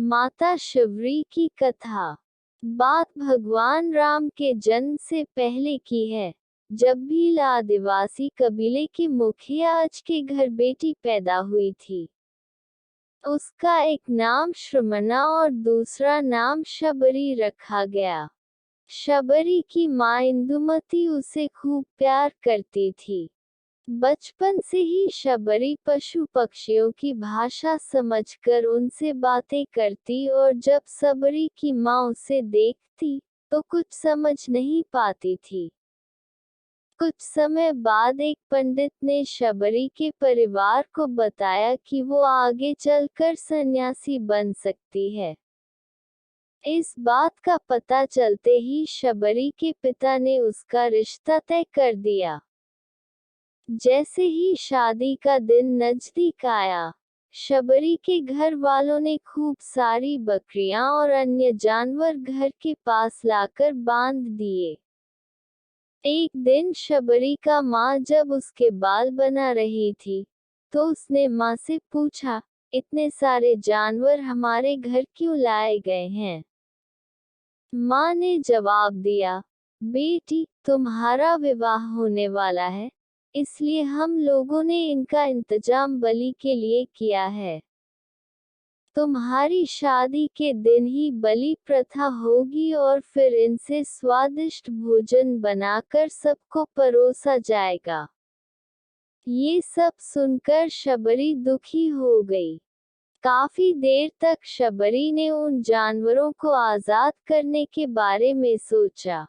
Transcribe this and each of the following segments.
माता शबरी की कथा। बात भगवान राम के जन्म से पहले की है, जब भील आदिवासी कबीले के मुखिया के घर बेटी पैदा हुई थी। उसका एक नाम श्रमणा और दूसरा नाम शबरी रखा गया। शबरी की माँ इंदुमती उसे खूब प्यार करती थी। बचपन से ही शबरी पशु पक्षियों की भाषा समझकर उनसे बातें करती और जब शबरी की माँ उसे देखती तो कुछ समझ नहीं पाती थी। कुछ समय बाद एक पंडित ने शबरी के परिवार को बताया कि वो आगे चलकर सन्यासी बन सकती है। इस बात का पता चलते ही शबरी के पिता ने उसका रिश्ता तय कर दिया। जैसे ही शादी का दिन नजदीक आया, शबरी के घर वालों ने खूब सारी बकरियां और अन्य जानवर घर के पास लाकर बांध दिए। एक दिन शबरी का माँ जब उसके बाल बना रही थी, तो उसने माँ से पूछा, इतने सारे जानवर हमारे घर क्यों लाए गए हैं? माँ ने जवाब दिया, बेटी, तुम्हारा विवाह होने वाला है, इसलिए हम लोगों ने इनका इंतजाम बलि के लिए किया है। तुम्हारी शादी के दिन ही बलि प्रथा होगी और फिर इनसे स्वादिष्ट भोजन बनाकर सबको परोसा जाएगा। ये सब सुनकर शबरी दुखी हो गई। काफी देर तक शबरी ने उन जानवरों को आजाद करने के बारे में सोचा।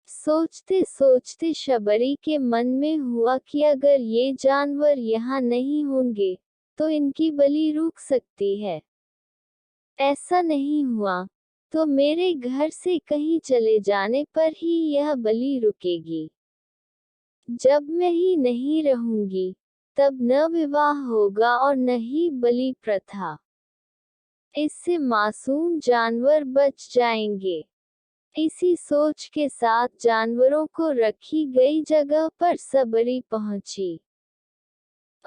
सोचते सोचते शबरी के मन में हुआ कि अगर ये जानवर यहाँ नहीं होंगे, तो इनकी बलि रुक सकती है। ऐसा नहीं हुआ, तो मेरे घर से कहीं चले जाने पर ही यह बलि रुकेगी। जब मैं ही नहीं रहूंगी, तब न विवाह होगा और न ही बलि प्रथा। इससे मासूम जानवर बच जाएंगे। इसी सोच के साथ जानवरों को रखी गई जगह पर शबरी पहुंची।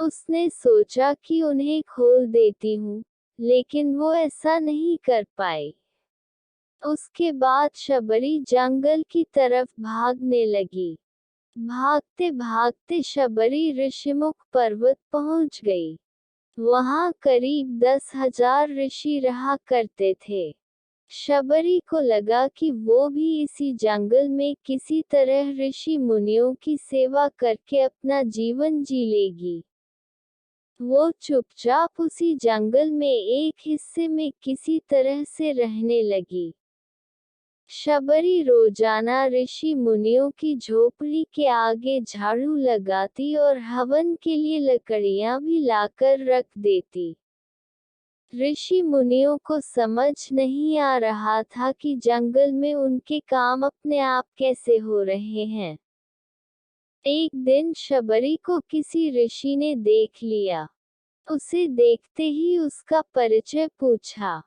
उसने सोचा कि उन्हें खोल देती हूँ, लेकिन वो ऐसा नहीं कर पाई। उसके बाद शबरी जंगल की तरफ भागने लगी। भागते भागते शबरी ऋषिमुख पर्वत पहुंच गई। वहां करीब 10,000 ऋषि रहा करते थे। शबरी को लगा कि वो भी इसी जंगल में किसी तरह ऋषि मुनियों की सेवा करके अपना जीवन जी लेगी। वो चुपचाप उसी जंगल में एक हिस्से में किसी तरह से रहने लगी। शबरी रोजाना ऋषि मुनियों की झोपड़ी के आगे झाड़ू लगाती और हवन के लिए लकड़ियां भी लाकर रख देती। ऋषि मुनियों को समझ नहीं आ रहा था कि जंगल में उनके काम अपने आप कैसे हो रहे हैं। एक दिन शबरी को किसी ऋषि ने देख लिया। उसे देखते ही उसका परिचय पूछा।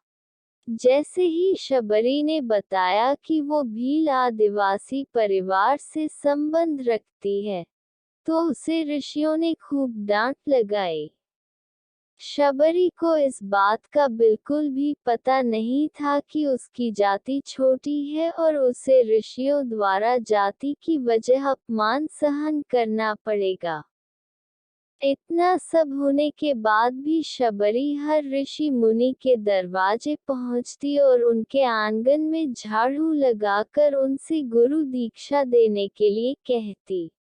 जैसे ही शबरी ने बताया कि वो भील आदिवासी परिवार से संबंध रखती है, तो उसे ऋषियों ने खूब डांट लगाई। शबरी को इस बात का बिल्कुल भी पता नहीं था कि उसकी जाति छोटी है और उसे ऋषियों द्वारा जाति की वजह अपमान सहन करना पड़ेगा। इतना सब होने के बाद भी शबरी हर ऋषि मुनि के दरवाजे पहुंचती और उनके आंगन में झाड़ू लगाकर उनसे गुरु दीक्षा देने के लिए कहती।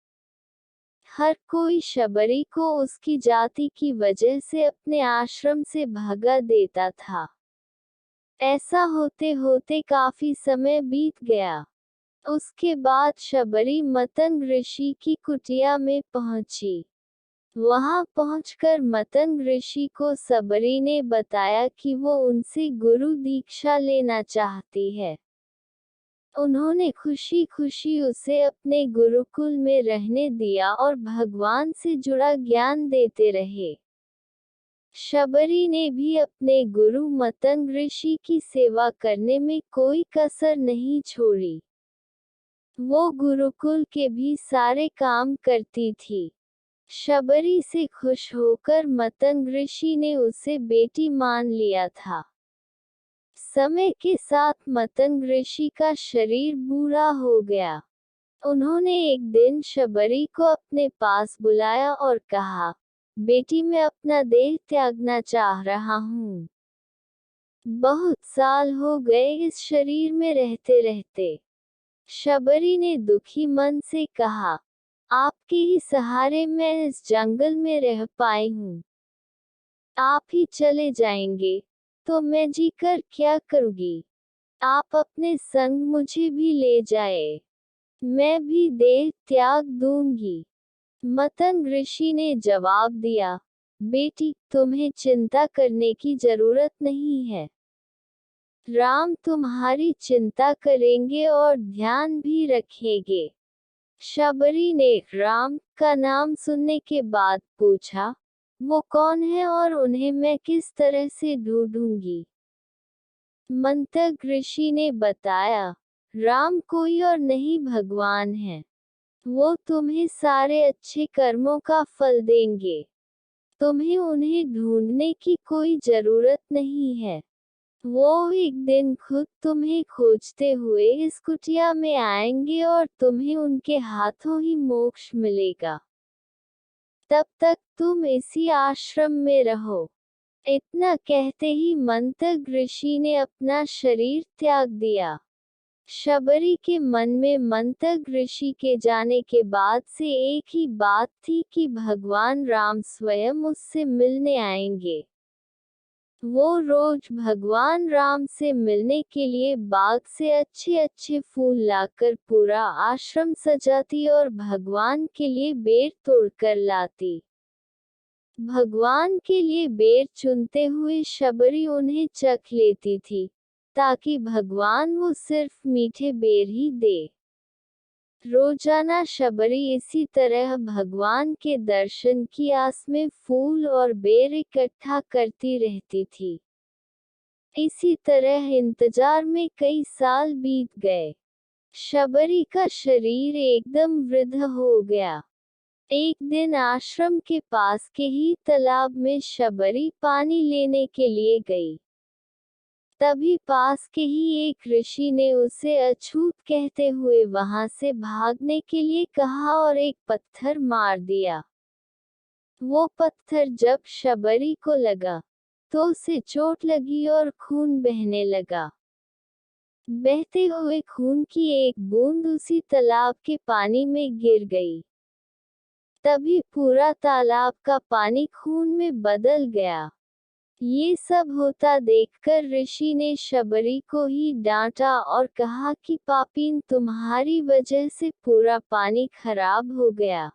हर कोई शबरी को उसकी जाति की वजह से अपने आश्रम से भगा देता था। ऐसा होते होते काफी समय बीत गया। उसके बाद शबरी मतंग ऋषि की कुटिया में पहुंची। वहां पहुंचकर मतंग ऋषि को शबरी ने बताया कि वो उनसे गुरु दीक्षा लेना चाहती है। उन्होंने खुशी खुशी उसे अपने गुरुकुल में रहने दिया और भगवान से जुड़ा ज्ञान देते रहे। शबरी ने भी अपने गुरु मतंग ऋषि की सेवा करने में कोई कसर नहीं छोड़ी। वो गुरुकुल के भी सारे काम करती थी। शबरी से खुश होकर मतंग ऋषि ने उसे बेटी मान लिया था। समय के साथ मतंग ऋषि का शरीर बूढ़ा हो गया। उन्होंने एक दिन शबरी को अपने पास बुलाया और कहा, बेटी मैं अपना देह त्यागना चाह रहा हूँ। बहुत साल हो गए इस शरीर में रहते रहते। शबरी ने दुखी मन से कहा, आपके ही सहारे मैं इस जंगल में रह पाई हूँ। आप ही चले जाएंगे तो मैं जीकर क्या करूँगी। आप अपने संग मुझे भी ले जाए, मैं भी देह त्याग दूंगी। मतंग ऋषि ने जवाब दिया, बेटी तुम्हें चिंता करने की जरूरत नहीं है। राम तुम्हारी चिंता करेंगे और ध्यान भी रखेंगे। शबरी ने राम का नाम सुनने के बाद पूछा, वो कौन है और उन्हें मैं किस तरह से ढूंढूंगी। मंतग ऋषि ने बताया, राम कोई और नहीं भगवान है। वो तुम्हें सारे अच्छे कर्मों का फल देंगे। तुम्हें उन्हें ढूंढने की कोई जरूरत नहीं है। वो एक दिन खुद तुम्हें खोजते हुए इस कुटिया में आएंगे और तुम्हें उनके हाथों ही मोक्ष मिलेगा। तब तक तुम इसी आश्रम में रहो। इतना कहते ही मंतग ऋषि ने अपना शरीर त्याग दिया। शबरी के मन में मंतग ऋषि के जाने के बाद से एक ही बात थी कि भगवान राम स्वयं उससे मिलने आएंगे। वो रोज भगवान राम से मिलने के लिए बाग से अच्छे अच्छे फूल लाकर पूरा आश्रम सजाती और भगवान के लिए बेर तोड़कर लाती। भगवान के लिए बेर चुनते हुए शबरी उन्हें चख लेती थी, ताकि भगवान वो सिर्फ मीठे बेर ही दे। रोजाना शबरी इसी तरह भगवान के दर्शन की आस में फूल और बेर इकट्ठा करती रहती थी। इसी तरह इंतजार में कई साल बीत गए। शबरी का शरीर एकदम वृद्ध हो गया। एक दिन आश्रम के पास के ही तालाब में शबरी पानी लेने के लिए गई। तभी पास के ही एक ऋषि ने उसे अछूत कहते हुए वहां से भागने के लिए कहा और एक पत्थर मार दिया। वो पत्थर जब शबरी को लगा तो उसे चोट लगी और खून बहने लगा। बहते हुए खून की एक बूंद उसी तालाब के पानी में गिर गई। तभी पूरा तालाब का पानी खून में बदल गया। ये सब होता देखकर ऋषि ने शबरी को ही डांटा और कहा कि पापीन तुम्हारी वजह से पूरा पानी खराब हो गया।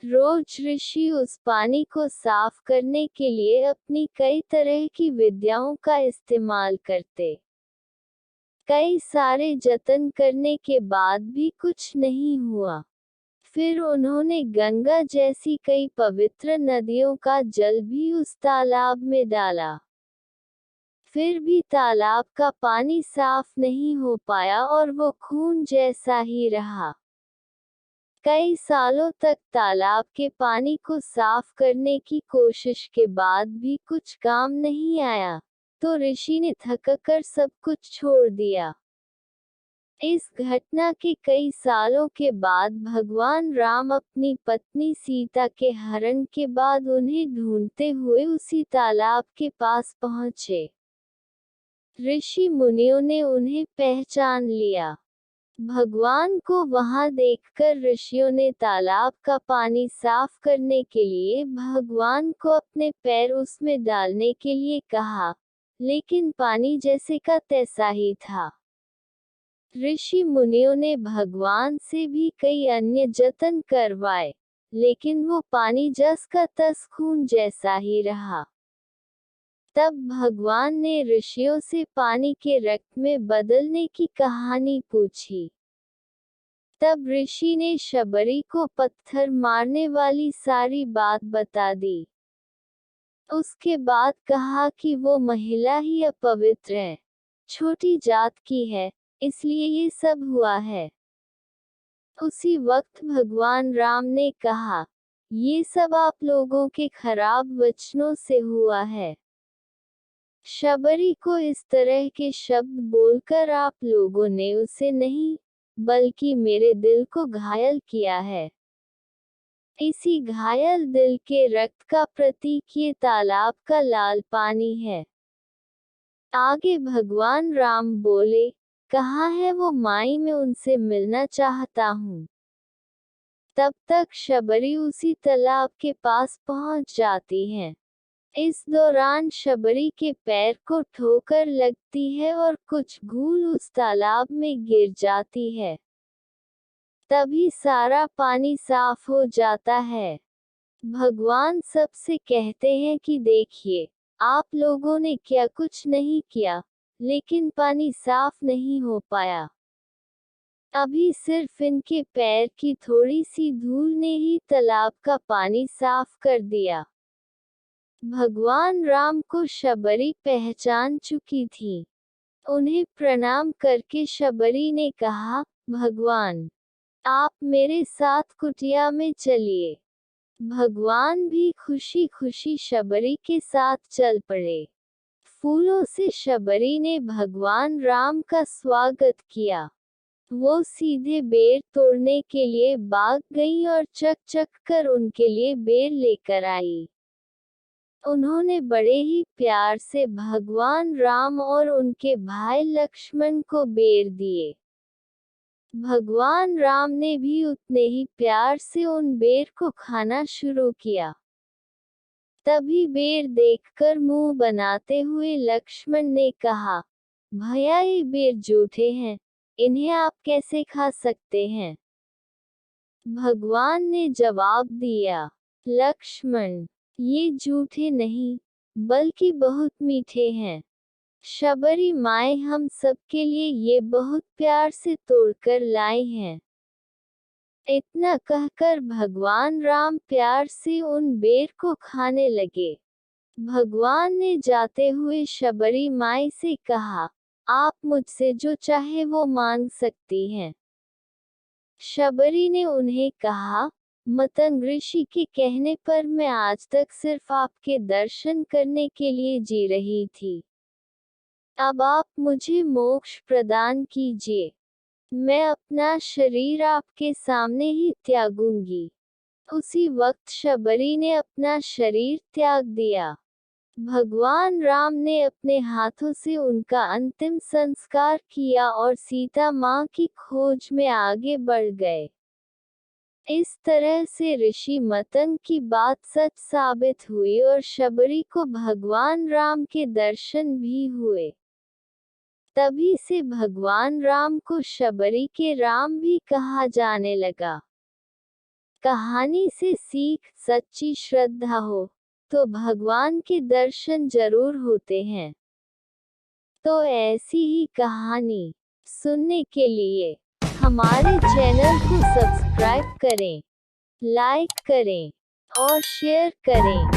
रोज ऋषि उस पानी को साफ करने के लिए अपनी कई तरह की विद्याओं का इस्तेमाल करते। कई सारे जतन करने के बाद भी कुछ नहीं हुआ। फिर उन्होंने गंगा जैसी कई पवित्र नदियों का जल भी उस तालाब में डाला। फिर भी तालाब का पानी साफ नहीं हो पाया और वो खून जैसा ही रहा। कई सालों तक तालाब के पानी को साफ करने की कोशिश के बाद भी कुछ काम नहीं आया, तो ऋषि ने थककर सब कुछ छोड़ दिया। इस घटना के कई सालों के बाद भगवान राम अपनी पत्नी सीता के हरण के बाद उन्हें ढूंढते हुए उसी तालाब के पास पहुंचे। ऋषि मुनियों ने उन्हें पहचान लिया। भगवान को वहां देखकर ऋषियों ने तालाब का पानी साफ करने के लिए भगवान को अपने पैर उसमें डालने के लिए कहा, लेकिन पानी जैसे का तैसा ही था। ऋषि मुनियों ने भगवान से भी कई अन्य जतन करवाए, लेकिन वो पानी जस का तस खून जैसा ही रहा। तब भगवान ने ऋषियों से पानी के रक्त में बदलने की कहानी पूछी। तब ऋषि ने शबरी को पत्थर मारने वाली सारी बात बता दी। उसके बाद कहा कि वो महिला ही अपवित्र है, छोटी जात की है, इसलिए ये सब हुआ है। उसी वक्त भगवान राम ने कहा, ये सब आप लोगों के खराब वचनों से हुआ है। शबरी को इस तरह के शब्द बोलकर आप लोगों ने उसे नहीं, बल्कि मेरे दिल को घायल किया है। इसी घायल दिल के रक्त का प्रतीक ये तालाब का लाल पानी है। आगे भगवान राम बोले, कहाँ है वो माई, मैं उनसे मिलना चाहता हूँ। तब तक शबरी उसी तालाब के पास पहुँच जाती हैं। इस दौरान शबरी के पैर को ठोकर लगती है और कुछ धूल उस तालाब में गिर जाती है। तभी सारा पानी साफ हो जाता है। भगवान सबसे कहते हैं कि देखिए, आप लोगों ने क्या कुछ नहीं किया, लेकिन पानी साफ नहीं हो पाया। अभी सिर्फ इनके पैर की थोड़ी सी धूल ने ही तालाब का पानी साफ कर दिया। भगवान राम को शबरी पहचान चुकी थी। उन्हें प्रणाम करके शबरी ने कहा, भगवान, आप मेरे साथ कुटिया में चलिए। भगवान भी खुशी खुशी शबरी के साथ चल पड़े। फूलों से शबरी ने भगवान राम का स्वागत किया। वो सीधे बेर तोड़ने के लिए बाग गई और चक चक कर उनके लिए बेर लेकर आई। उन्होंने बड़े ही प्यार से भगवान राम और उनके भाई लक्ष्मण को बेर दिए। भगवान राम ने भी उतने ही प्यार से उन बेर को खाना शुरू किया। तभी बेर देखकर मुंह बनाते हुए लक्ष्मण ने कहा, भैया ये बेर जूठे हैं, इन्हें आप कैसे खा सकते हैं? भगवान ने जवाब दिया, लक्ष्मण, ये जूठे नहीं, बल्कि बहुत मीठे हैं। शबरी माए हम सबके लिए ये बहुत प्यार से तोड़कर लाई हैं। इतना कहकर भगवान राम प्यार से उन बेर को खाने लगे। भगवान ने जाते हुए शबरी माई से कहा, आप मुझसे जो चाहे वो मांग सकती हैं। शबरी ने उन्हें कहा, मतंग ऋषि के कहने पर मैं आज तक सिर्फ आपके दर्शन करने के लिए जी रही थी। अब आप मुझे मोक्ष प्रदान कीजिए। मैं अपना शरीर आपके सामने ही त्यागूंगी। उसी वक्त शबरी ने अपना शरीर त्याग दिया। भगवान राम ने अपने हाथों से उनका अंतिम संस्कार किया और सीता माँ की खोज में आगे बढ़ गए। इस तरह से ऋषि मतंग की बात सच साबित हुई और शबरी को भगवान राम के दर्शन भी हुए। तभी से भगवान राम को शबरी के राम भी कहा जाने लगा। कहानी से सीख, सच्ची श्रद्धा हो तो भगवान के दर्शन जरूर होते हैं। तो ऐसी ही कहानी सुनने के लिए हमारे चैनल को सब्सक्राइब करें, लाइक करें और शेयर करें।